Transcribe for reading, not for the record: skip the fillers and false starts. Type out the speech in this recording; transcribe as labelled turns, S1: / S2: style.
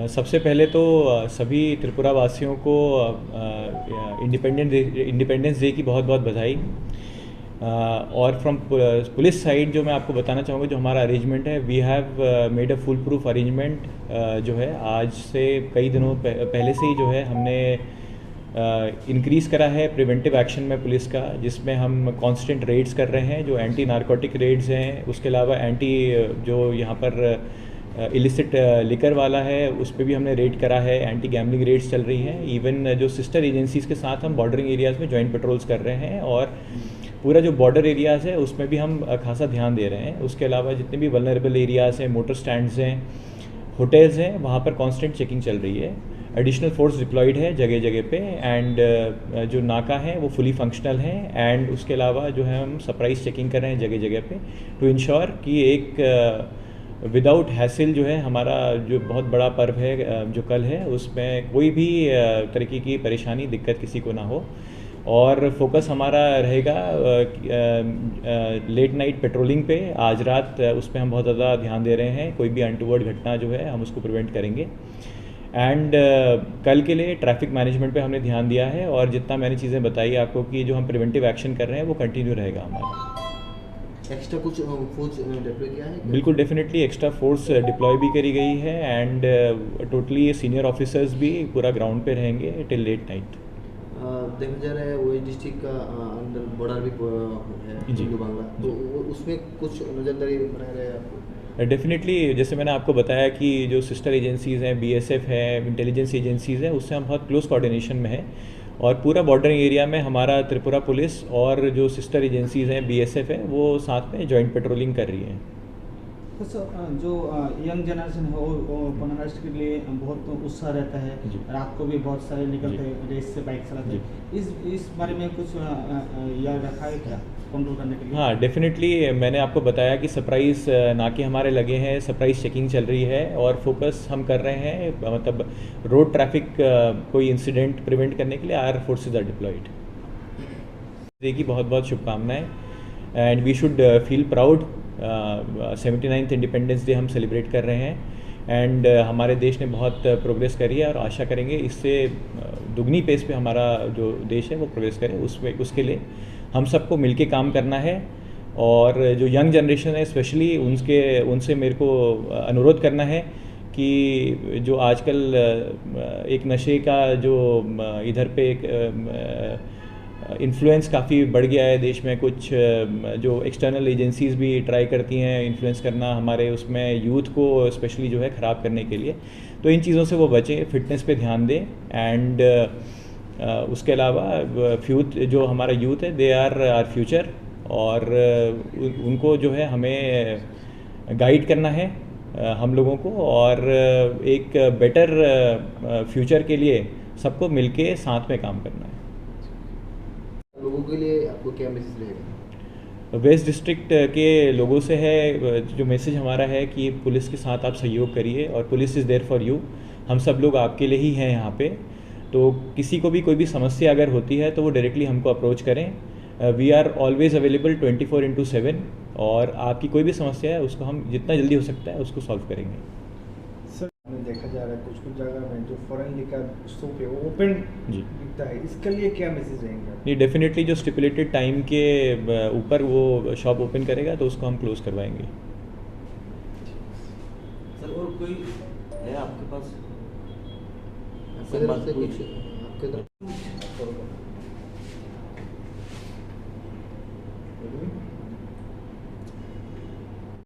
S1: सबसे पहले तो सभी त्रिपुरा वासियों को इंडिपेंडेंस डे की बहुत बहुत बधाई। और फ्रॉम पुलिस साइड जो मैं आपको बताना चाहूँगा, जो हमारा अरेंजमेंट है, we have made a foolproof arrangement. जो है आज से कई दिनों पहले से ही जो है हमने इंक्रीज़ करा है प्रिवेंटिव एक्शन में पुलिस का, जिसमें हम कांस्टेंट रेड्स कर रहे हैं, जो एंटी नारकोटिक रेड्स हैं। उसके अलावा एंटी जो यहाँ पर इलिसिट लिकर वाला है, उस पर भी हमने रेड करा है। एंटी गैमलिंग रेड्स चल रही हैं। इवन जो सिस्टर एजेंसीज़ के साथ हम बॉर्डरिंग एरियाज़ में जॉइंट पेट्रोल्स कर रहे हैं, और पूरा जो बॉर्डर एरियाज़ है उसमें भी हम खासा ध्यान दे रहे हैं। उसके अलावा जितने भी वल्नरेबल एरियाज़ हैं, मोटर स्टैंड्स हैं, होटल्स हैं, वहाँ पर कांस्टेंट चेकिंग चल रही है। एडिशनल फोर्स डिप्लॉयड है जगह जगह पे, एंड जो नाका है वो फुली फंक्शनल है। एंड उसके अलावा जो है हम सरप्राइज चेकिंग कर रहे हैं जगह जगह पे, टू इंश्योर कि एक विदाउट हैसिल जो है हमारा जो बहुत बड़ा पर्व है जो कल है, उसमें कोई भी तरीके की परेशानी दिक्कत किसी को ना हो। और फोकस हमारा रहेगा लेट नाइट पेट्रोलिंग पे। आज रात उस पर हम बहुत ज़्यादा ध्यान दे रहे हैं। कोई भी अनटूवर्ड घटना जो है हम उसको प्रिवेंट करेंगे। एंड कल के लिए ट्रैफिक मैनेजमेंट पे हमने ध्यान दिया है, और जितना मैंने चीज़ें बताई आपको कि जो हम प्रिवेंटिव एक्शन कर रहे हैं वो कंटिन्यू रहेगा हमारा।
S2: एक्स्ट्रा कुछ फोर्स डिप्लॉय किया है?
S1: बिल्कुल, डेफिनेटली एक्स्ट्रा फोर्स डिप्लॉय भी करी गई है। एंड टोटली सीनियर ऑफिसर्स भी पूरा ग्राउंड पे रहेंगे टिल लेट नाइट।
S2: देखा जा रहा है वो डिस्ट्रिक्ट का अंदर बॉर्डर भी है
S1: जी।
S2: हिंदू बांग्ला, तो उसमें कुछ नज़रदारी बनाए रहे आपको?
S1: डेफिनेटली, जैसे मैंने आपको बताया कि जो सिस्टर एजेंसीज़ हैं, बीएसएफ है, इंटेलिजेंस एजेंसीज़ हैं, उससे हम बहुत क्लोज कोऑर्डिनेशन में हैं। और पूरा बॉर्डर एरिया में हमारा त्रिपुरा पुलिस और जो सिस्टर एजेंसीज़ हैं, बीएसएफ है, वो साथ में जॉइंट पेट्रोलिंग कर रही हैं।
S3: तो जो यंग जनरेशन है वो अरेस्ट के लिए बहुत उत्साह रहता है।
S1: जी।
S3: रात को भी बहुत सारे निकलते हैं, रेस से बाइक चलाते हैं। इस बारे में कुछ याद रखा है क्या कंट्रोल करने के लिए?
S1: हाँ, डेफिनेटली मैंने आपको बताया कि सरप्राइज नाके हमारे लगे हैं, सरप्राइज चेकिंग चल रही है, और फोकस हम कर रहे हैं मतलब रोड ट्रैफिक कोई इंसिडेंट प्रिवेंट करने के लिए आर फोर्सेज आर डिप्लॉयड। देखिए, बहुत बहुत शुभकामनाएं, and we should feel proud. 79th Independence Day हम सेलिब्रेट कर रहे हैं, एंड हमारे देश ने बहुत प्रोग्रेस करी है, और आशा करेंगे इससे दुगनी पेस पे हमारा जो देश है वो प्रोग्रेस करे। उसके लिए हम सबको मिलके काम करना है। और जो यंग जनरेशन है स्पेशली उनसे मेरे को अनुरोध करना है कि जो आजकल एक नशे का जो इधर पे एक इन्फ्लुएंस काफ़ी बढ़ गया है देश में। कुछ जो एक्सटर्नल एजेंसीज़ भी ट्राई करती हैं इन्फ्लुएंस करना हमारे उसमें यूथ को स्पेशली जो है ख़राब करने के लिए, तो इन चीज़ों से वो बचें, फिटनेस पे ध्यान दें। एंड उसके अलावा जो हमारा यूथ है, दे आर आवर फ्यूचर, और उनको जो है हमें गाइड करना है हम लोगों को, और एक बेटर फ्यूचर के लिए सबको मिलके साथ में काम करना है।
S2: लोगों के लिए आपको क्या मैसेज रहेगा?
S1: वेस्ट डिस्ट्रिक्ट के लोगों से है जो मैसेज हमारा है कि पुलिस के साथ आप सहयोग करिए, और police is there for you. हम सब लोग आपके लिए ही हैं यहाँ पे। तो किसी को भी कोई भी समस्या अगर होती है तो वो डायरेक्टली हमको अप्रोच करें। वी आर ऑलवेज अवेलेबल 24/7, और आपकी कोई भी समस्या है उसको हम जितना जल्दी हो सकता है उसको सॉल्व करेंगे।
S4: सर, देखा जा रहा है कुछ कुछ जगह में जो फॉरेन लिकर शॉप है वो ओपन
S1: जी।
S4: दिखता है, इसके लिए क्या मैसेज रहेंगे?
S1: नहीं, डेफिनेटली जो स्टिपुलेटेड टाइम के ऊपर वो शॉप ओपन करेगा तो उसको हम क्लोज करवाएंगे।
S5: सर, और कोई है आपके पास?
S2: आपके तरफ से कुछ आपके तरफ